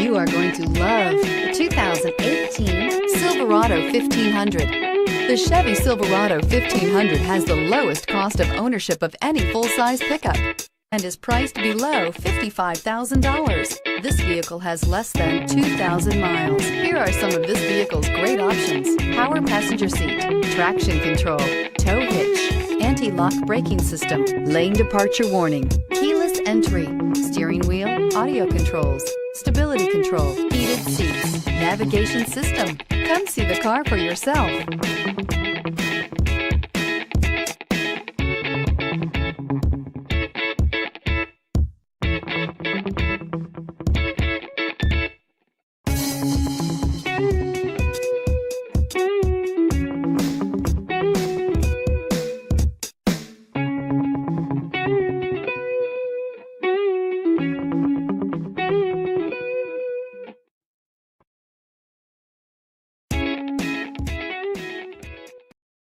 You are going to love the 2018 Silverado 1500. The Chevy Silverado 1500 has the lowest cost of ownership of any full-size pickup and is priced below $55,000. This vehicle has less than 2,000 miles. Here are some of this vehicle's great options: power passenger seat, traction control, tow hitch, anti-lock braking system, lane departure warning, keyless entry, steering wheel audio controls, stability control, heated seats, navigation system. Come see the car for yourself.